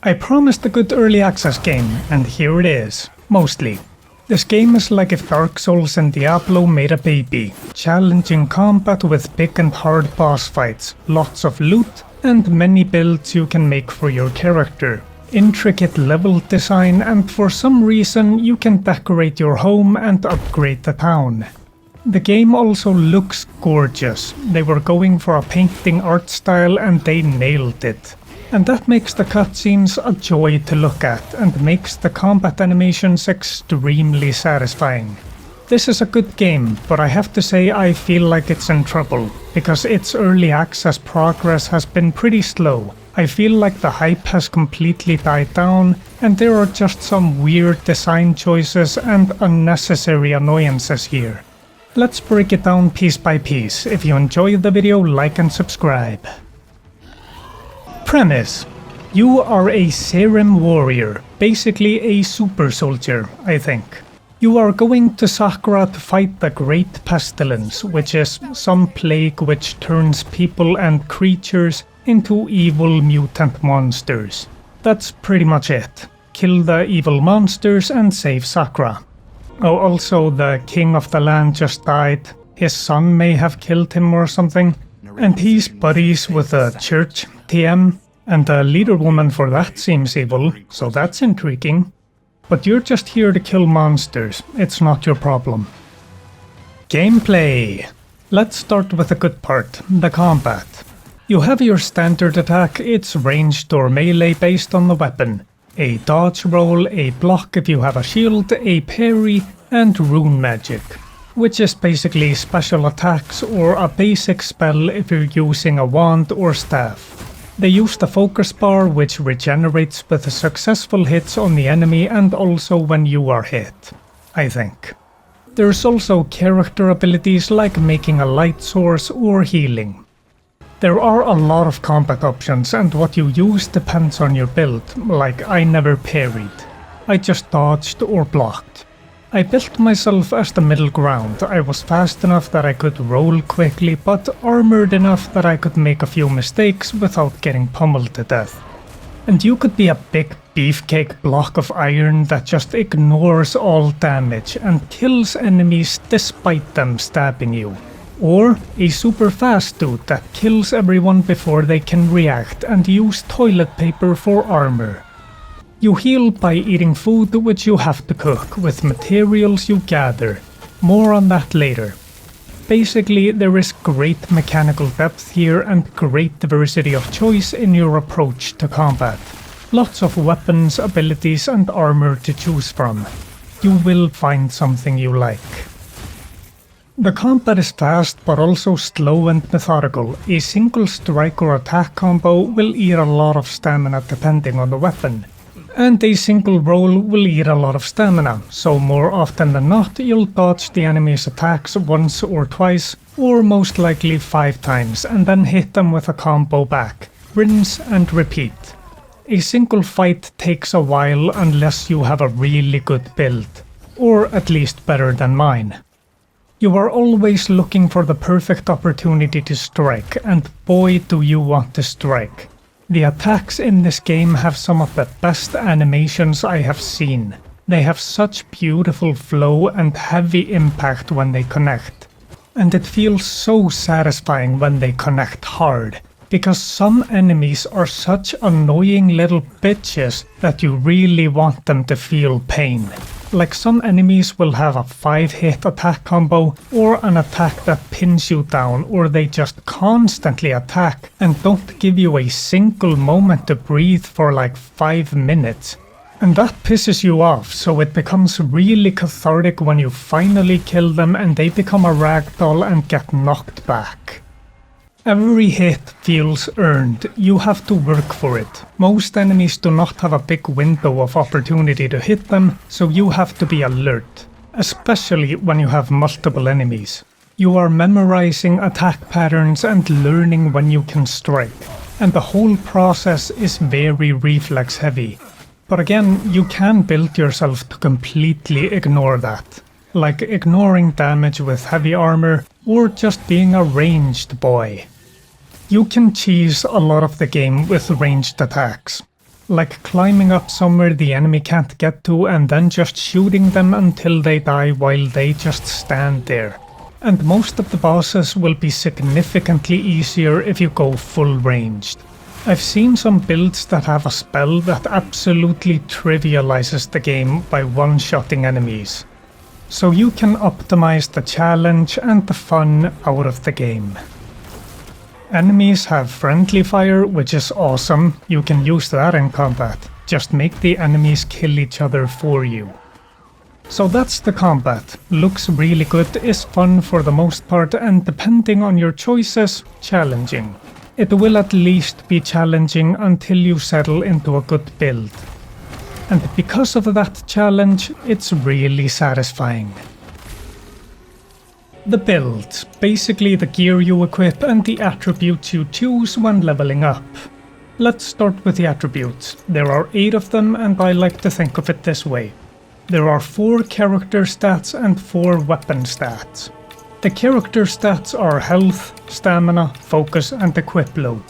I promised a good early access game, and here it is. Mostly. This game is like if Dark Souls and Diablo made a baby. Challenging combat with big and hard boss fights, lots of loot, and many builds you can make for your character. Intricate level design, and for some reason you can decorate your home and upgrade the town. The game also looks gorgeous. They were going for a painting art style and they nailed it. And that makes the cutscenes a joy to look at and makes the combat animations extremely satisfying. This is a good game, but I have to say I feel like it's in trouble, because its early access progress has been pretty slow. I feel like the hype has completely died down, and there are just some weird design choices and unnecessary annoyances here. Let's break it down piece by piece. If you enjoyed the video, like and subscribe. Premise. You are a Serim warrior, basically a super soldier, I think. You are going to Sakura to fight the Great Pestilence, which is some plague which turns people and creatures into evil mutant monsters. That's pretty much it. Kill the evil monsters and save Sakura. Oh, also the king of the land just died. His son may have killed him or something. And he's buddies with the church TM, and the leader woman for that seems evil, so that's intriguing. But you're just here to kill monsters, it's not your problem. Gameplay. Let's start with the good part, the combat. You have your standard attack, it's ranged or melee based on the weapon. A dodge roll, a block if you have a shield, a parry, and rune magic, which is basically special attacks or a basic spell if you're using a wand or staff. They use the focus bar, which regenerates with successful hits on the enemy and also when you are hit, I think. There's also character abilities like making a light source or healing. There are a lot of combat options and what you use depends on your build, like I never parried. I just dodged or blocked. I built myself as the middle ground. I was fast enough that I could roll quickly, but armored enough that I could make a few mistakes without getting pummeled to death. And you could be a big beefcake block of iron that just ignores all damage and kills enemies despite them stabbing you. Or a super fast dude that kills everyone before they can react and use toilet paper for armor. You heal by eating food which you have to cook with materials you gather. More on that later. Basically, there is great mechanical depth here and great diversity of choice in your approach to combat. Lots of weapons, abilities and armor to choose from. You will find something you like. The combat is fast but also slow and methodical. A single strike or attack combo will eat a lot of stamina depending on the weapon. And a single roll will eat a lot of stamina, so more often than not you'll dodge the enemy's attacks once or twice, or most likely 5 times, and then hit them with a combo back. Rinse and repeat. A single fight takes a while unless you have a really good build, or at least better than mine. You are always looking for the perfect opportunity to strike, and boy do you want to strike. The attacks in this game have some of the best animations I have seen. They have such beautiful flow and heavy impact when they connect. And it feels so satisfying when they connect hard, because some enemies are such annoying little bitches that you really want them to feel pain. Like some enemies will have a 5-hit attack combo or an attack that pins you down, or they just constantly attack and don't give you a single moment to breathe for like 5 minutes. And that pisses you off, so it becomes really cathartic when you finally kill them and they become a ragdoll and get knocked back. Every hit feels earned, you have to work for it. Most enemies do not have a big window of opportunity to hit them, so you have to be alert, especially when you have multiple enemies. You are memorizing attack patterns and learning when you can strike, and the whole process is very reflex heavy. But again, you can build yourself to completely ignore that. Like ignoring damage with heavy armor, or just being a ranged boy. You can cheese a lot of the game with ranged attacks. like climbing up somewhere the enemy can't get to and then just shooting them until they die while they just stand there. And most of the bosses will be significantly easier if you go full ranged. I've seen some builds that have a spell that absolutely trivializes the game by one-shotting enemies. So you can optimize the challenge and the fun out of the game. Enemies have friendly fire, which is awesome. You can use that in combat. Just make the enemies kill each other for you. So that's the combat. Looks really good, is fun for the most part, and depending on your choices, challenging. It will at least be challenging until you settle into a good build. And because of that challenge, it's really satisfying. The build, basically the gear you equip and the attributes you choose when leveling up. Let's start with the attributes. There are 8 of them and I like to think of it this way. There are 4 character stats and 4 weapon stats. The character stats are health, stamina, focus and equip load.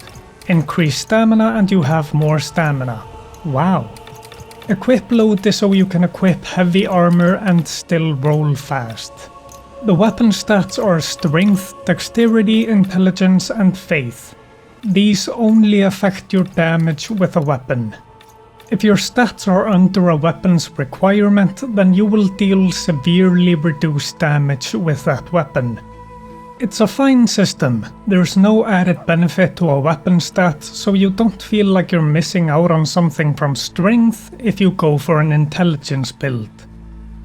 Increase stamina and you have more stamina. Wow. Equip load is so you can equip heavy armor and still roll fast. The weapon stats are strength, dexterity, intelligence and faith. These only affect your damage with a weapon. If your stats are under a weapon's requirement, then you will deal severely reduced damage with that weapon. It's a fine system. There's no added benefit to a weapon stat, so you don't feel like you're missing out on something from strength if you go for an intelligence build.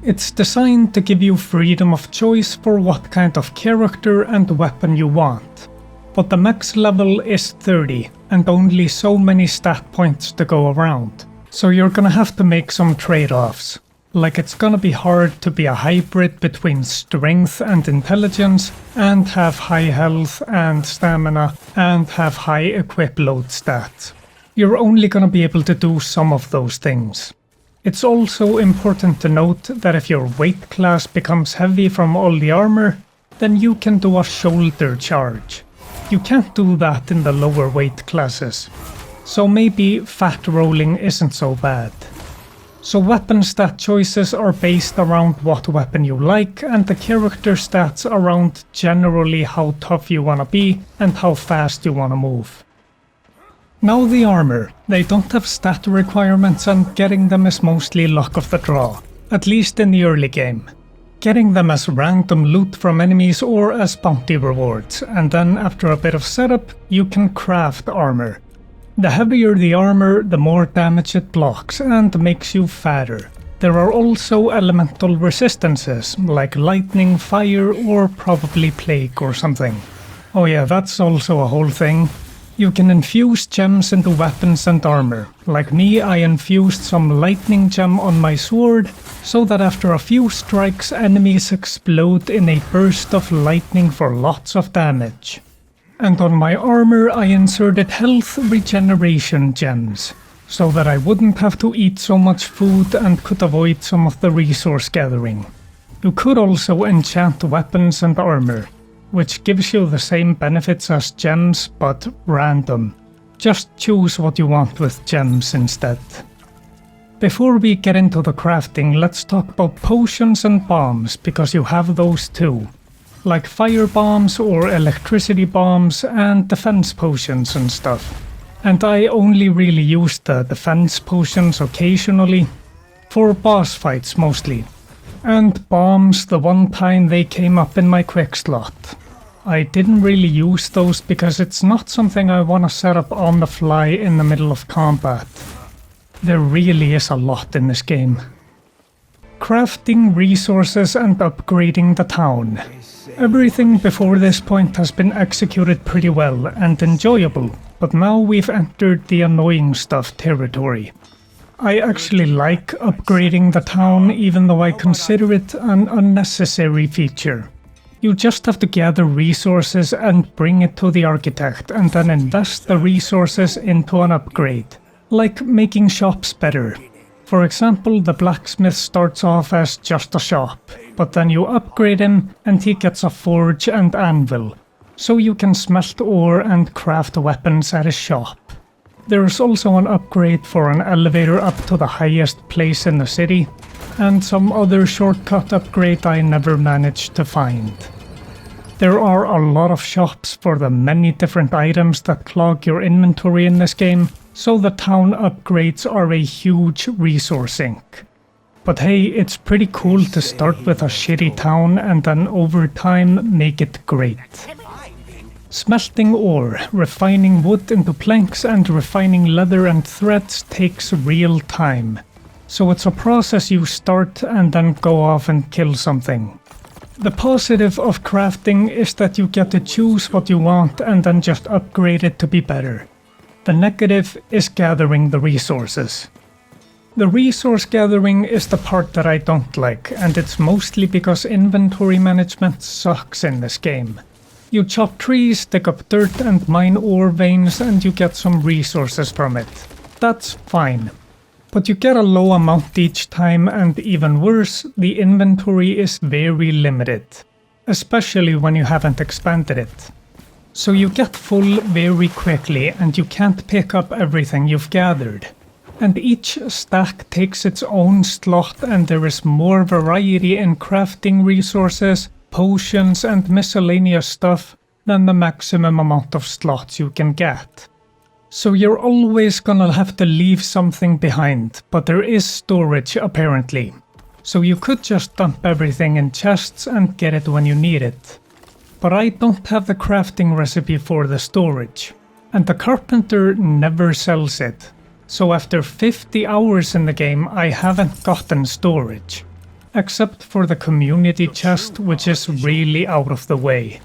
It's designed to give you freedom of choice for what kind of character and weapon you want. But the max level is 30 and only so many stat points to go around. So you're gonna have to make some trade-offs. Like it's gonna be hard to be a hybrid between strength and intelligence and have high health and stamina and have high equip load stats. You're only gonna be able to do some of those things. It's also important to note that if your weight class becomes heavy from all the armor, then you can do a shoulder charge. You can't do that in the lower weight classes. So maybe fat rolling isn't so bad. So weapon stat choices are based around what weapon you like and the character stats around generally how tough you wanna be and how fast you wanna move. Now the armor. They don't have stat requirements and getting them is mostly luck of the draw, at least in the early game. Getting them as random loot from enemies or as bounty rewards, and then after a bit of setup, you can craft armor. The heavier the armor, the more damage it blocks and makes you fatter. There are also elemental resistances, like lightning, fire, or probably plague or something. Oh yeah, that's also a whole thing. You can infuse gems into weapons and armor. Like me, I infused some lightning gem on my sword, so that after a few strikes enemies explode in a burst of lightning for lots of damage. And on my armor I inserted health regeneration gems, so that I wouldn't have to eat so much food and could avoid some of the resource gathering. You could also enchant weapons and armor, which gives you the same benefits as gems, but random. Just choose what you want with gems instead. Before we get into the crafting, let's talk about potions and bombs, because you have those too. Like fire bombs or electricity bombs and defense potions and stuff. And I only really use the defense potions occasionally, for boss fights mostly. And bombs the one time they came up in my quick slot. I didn't really use those because it's not something I want to set up on the fly in the middle of combat. There really is a lot in this game. Crafting resources and upgrading the town. Everything before this point has been executed pretty well and enjoyable, but now we've entered the annoying stuff territory. I actually like upgrading the town even though I consider it an unnecessary feature. You just have to gather resources and bring it to the architect and then invest the resources into an upgrade, like making shops better. For example, the blacksmith starts off as just a shop, but then you upgrade him and he gets a forge and anvil, so you can smelt ore and craft weapons at his shop. There's also an upgrade for an elevator up to the highest place in the city, and some other shortcut upgrade I never managed to find. There are a lot of shops for the many different items that clog your inventory in this game, so the town upgrades are a huge resource sink. But hey, it's pretty cool to start with a shitty town and then over time make it great. Smelting ore, refining wood into planks and refining leather and threads takes real time. So it's a process you start and then go off and kill something. The positive of crafting is that you get to choose what you want and then just upgrade it to be better. The negative is gathering the resources. The resource gathering is the part that I don't like, and it's mostly because inventory management sucks in this game. You chop trees, dig up dirt and mine ore veins and you get some resources from it. That's fine. But you get a low amount each time, and even worse, the inventory is very limited, especially when you haven't expanded it. So you get full very quickly and you can't pick up everything you've gathered. And each stack takes its own slot and there is more variety in crafting resources, potions and miscellaneous stuff than the maximum amount of slots you can get. So you're always gonna have to leave something behind, but there is storage apparently. So you could just dump everything in chests and get it when you need it. But I don't have the crafting recipe for the storage, and the carpenter never sells it. So after 50 hours in the game I haven't gotten storage. Except for the community chest, which is really out of the way.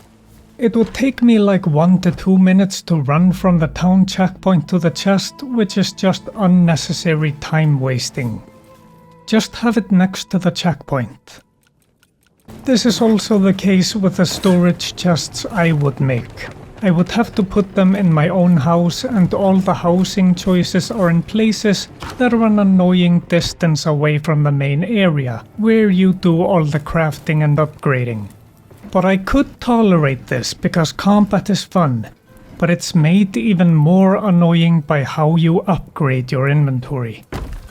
It would take me like 1 to 2 minutes to run from the town checkpoint to the chest, which is just unnecessary time wasting. Just have it next to the checkpoint. This is also the case with the storage chests I would make. I would have to put them in my own house, and all the housing choices are in places that are an annoying distance away from the main area, where you do all the crafting and upgrading. But I could tolerate this because combat is fun, but it's made even more annoying by how you upgrade your inventory.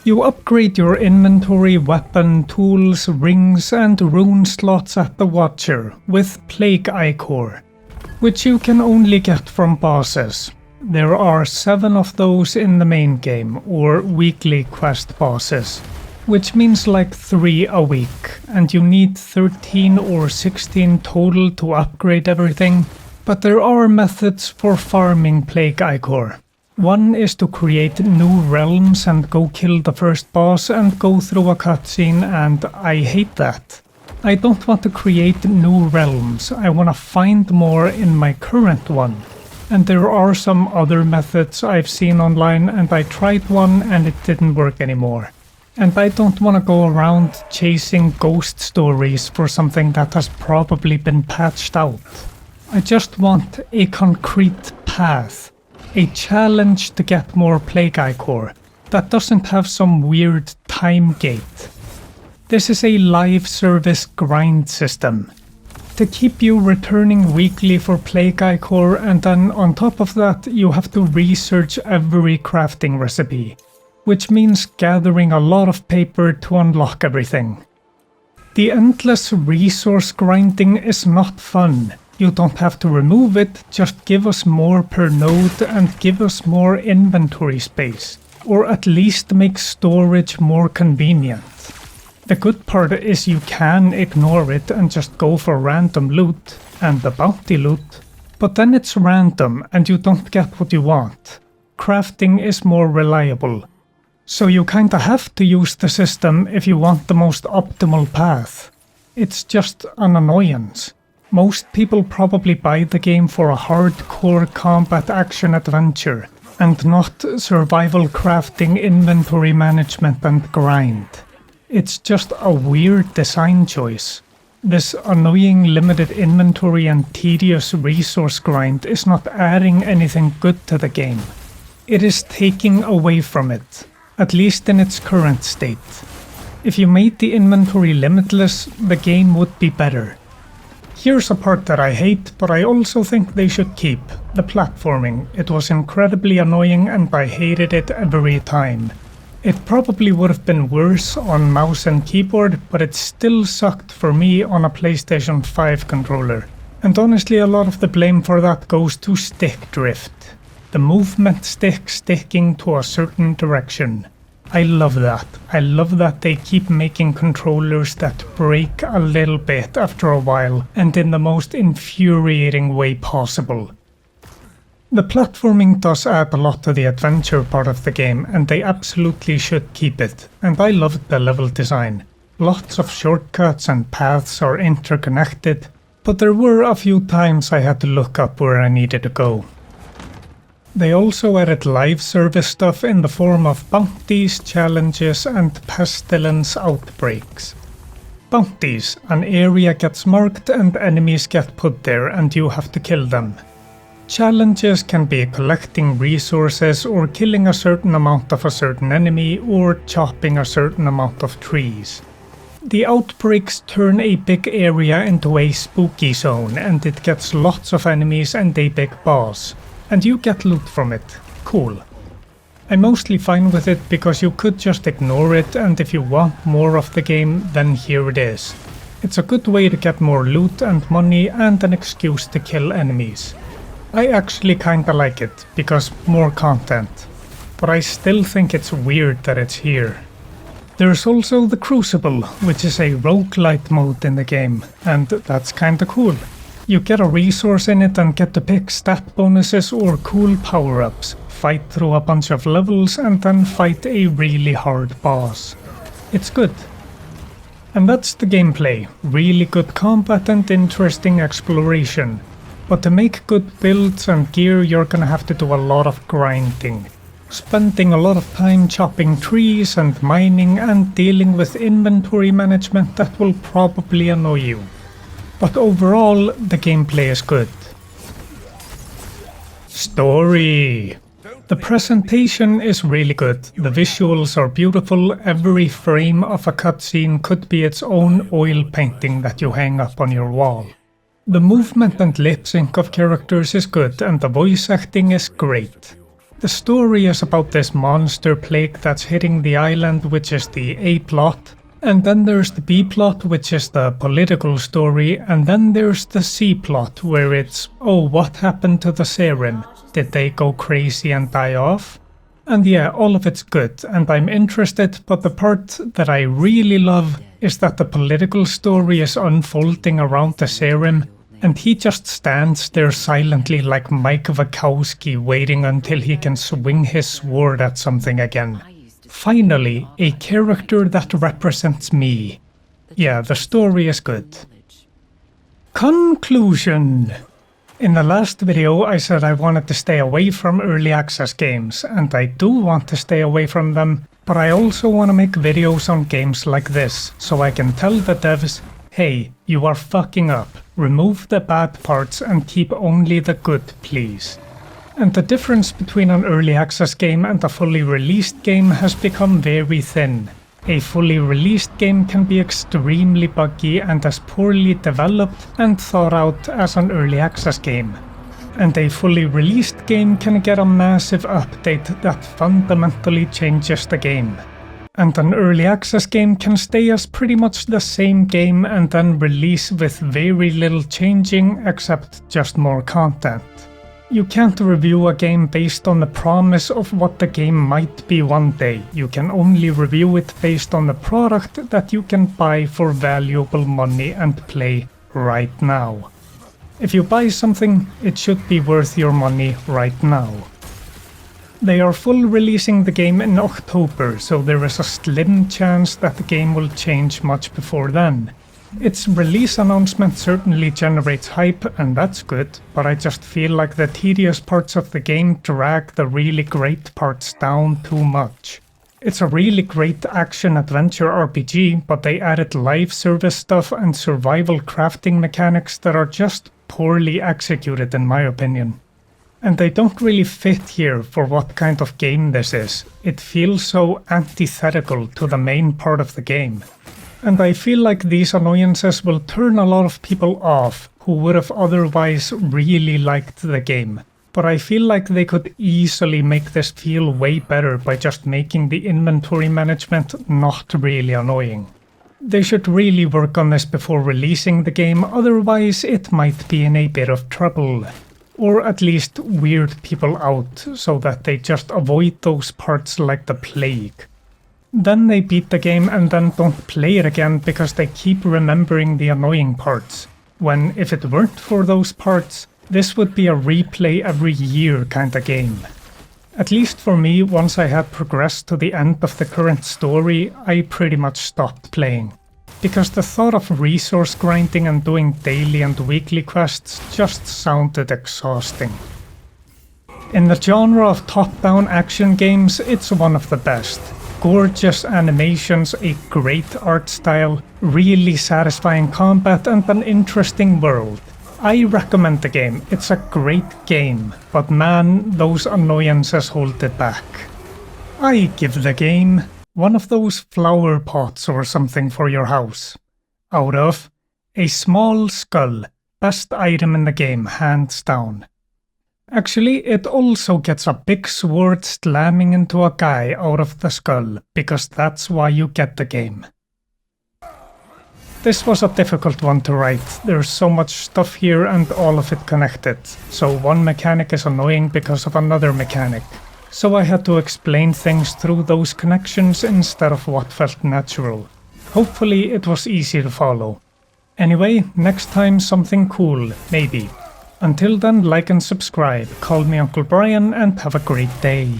You upgrade your inventory, weapon, tools, rings and rune slots at the Watcher with Plague Ichor, which you can only get from bosses. There are 7 of those in the main game, or weekly quest bosses, which means like 3 a week, and you need 13 or 16 total to upgrade everything. But there are methods for farming Plague Ichor. One is to create new realms and go kill the first boss and go through a cutscene, and I hate that. I don't want to create new realms, I want to find more in my current one. And there are some other methods I've seen online, and I tried one and it didn't work anymore. And I don't want to go around chasing ghost stories for something that has probably been patched out. I just want a concrete path, a challenge to get more Plague Ichor that doesn't have some weird time gate. This is a live service grind system to keep you returning weekly for Plague Ichor, and then on top of that you have to research every crafting recipe, which means gathering a lot of paper to unlock everything. The endless resource grinding is not fun. You don't have to remove it, just give us more per node and give us more inventory space, or at least make storage more convenient. The good part is you can ignore it and just go for random loot and the bounty loot, but then it's random and you don't get what you want. Crafting is more reliable. So you kinda have to use the system if you want the most optimal path. It's just an annoyance. Most people probably buy the game for a hardcore combat action adventure, and not survival crafting, inventory management and grind. It's just a weird design choice. This annoying limited inventory and tedious resource grind is not adding anything good to the game. It is taking away from it, at least in its current state. If you made the inventory limitless, the game would be better. Here's a part that I hate, but I also think they should keep. The platforming. It was incredibly annoying and I hated it every time. It probably would have been worse on mouse and keyboard, but it still sucked for me on a PlayStation 5 controller. And honestly, a lot of the blame for that goes to stick drift. The movement stick sticking to a certain direction. I love that. I love that they keep making controllers that break a little bit after a while and in the most infuriating way possible. The platforming does add a lot to the adventure part of the game and they absolutely should keep it, and I loved the level design. Lots of shortcuts and paths are interconnected, but there were a few times I had to look up where I needed to go. They also added live service stuff in the form of bounties, challenges and pestilence outbreaks. Bounties: an area gets marked and enemies get put there and you have to kill them. Challenges can be collecting resources or killing a certain amount of a certain enemy or chopping a certain amount of trees. The outbreaks turn a big area into a spooky zone and it gets lots of enemies and a big boss. And you get loot from it. Cool. I'm mostly fine with it because you could just ignore it, and if you want more of the game, then here it is. It's a good way to get more loot and money and an excuse to kill enemies. I actually kinda like it, because more content. But I still think it's weird that it's here. There's also the Crucible, which is a roguelite mode in the game, and that's kinda cool. You get a resource in it and get to pick stat bonuses or cool power-ups, fight through a bunch of levels and then fight a really hard boss. It's good. And that's the gameplay. Really good combat and interesting exploration. But to make good builds and gear you're gonna have to do a lot of grinding. Spending a lot of time chopping trees and mining and dealing with inventory management that will probably annoy you. But overall, the gameplay is good. Story. The presentation is really good, the visuals are beautiful, every frame of a cutscene could be its own oil painting that you hang up on your wall. The movement and lip sync of characters is good and the voice acting is great. The story is about this monster plague that's hitting the island, which is the A plot. And then there's the B plot, which is the political story, and then there's the C plot, where it's, oh, what happened to the Serim? Did they go crazy and die off? And yeah, all of it's good, and I'm interested, but the part that I really love is that the political story is unfolding around the Serim, and he just stands there silently like Mike Wachowski waiting until he can swing his sword at something again. Finally, a character that represents me. Yeah, the story is good. Conclusion. In the last video I said I wanted to stay away from early access games, and I do want to stay away from them, but I also want to make videos on games like this, so I can tell the devs, hey, you are fucking up, remove the bad parts and keep only the good, please. And the difference between an early access game and a fully released game has become very thin. A fully released game can be extremely buggy and as poorly developed and thought out as an early access game. And a fully released game can get a massive update that fundamentally changes the game. And an early access game can stay as pretty much the same game and then release with very little changing except just more content. You can't review a game based on the promise of what the game might be one day. You can only review it based on the product that you can buy for valuable money and play right now. If you buy something, it should be worth your money right now. They are full releasing the game in October, so there is a slim chance that the game will change much before then. Its release announcement certainly generates hype, and that's good, but I just feel like the tedious parts of the game drag the really great parts down too much. It's a really great action-adventure RPG, but they added live service stuff and survival crafting mechanics that are just poorly executed in my opinion. And they don't really fit here for what kind of game this is. It feels so antithetical to the main part of the game. And I feel like these annoyances will turn a lot of people off who would have otherwise really liked the game. But I feel like they could easily make this feel way better by just making the inventory management not really annoying. They should really work on this before releasing the game, otherwise it might be in a bit of trouble. Or at least weird people out, so that they just avoid those parts like the plague. Then they beat the game and then don't play it again because they keep remembering the annoying parts, when if it weren't for those parts, this would be a replay every year kinda game. At least for me, once I had progressed to the end of the current story, I pretty much stopped playing. Because the thought of resource grinding and doing daily and weekly quests just sounded exhausting. In the genre of top-down action games, it's one of the best. Gorgeous animations, a great art style, really satisfying combat and an interesting world. I recommend the game, it's a great game, but man, those annoyances hold it back. I give the game one of those flower pots or something for your house. Out of a small skull, best item in the game, hands down. Actually, it also gets a big sword slamming into a guy out of the skull, because that's why you get the game. This was a difficult one to write, there's so much stuff here and all of it connected, so one mechanic is annoying because of another mechanic. So I had to explain things through those connections instead of what felt natural. Hopefully it was easy to follow. Anyway, next time something cool, maybe. Until then, like and subscribe, call me Uncle Brian and have a great day.